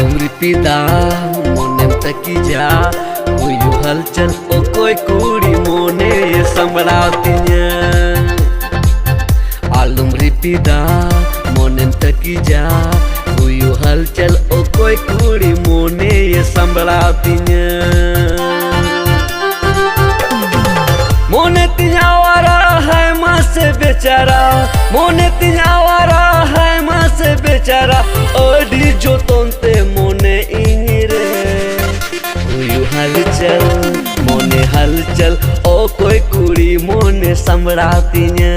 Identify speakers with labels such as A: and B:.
A: Alum ripida monem takija Uyu halchal okoi kuri mone sambalatinya Alum ripida monem takija Uyu halchal okoi kuri mone sambalatinya Mone tinya wara hai mase बेचारा मोने तिहावारा है माँ से बेचारा OD जो तोंते मोने इंगिरे उयु हलचल मोने हलचल ओ कोई कुड़ी मोने संबरातिnya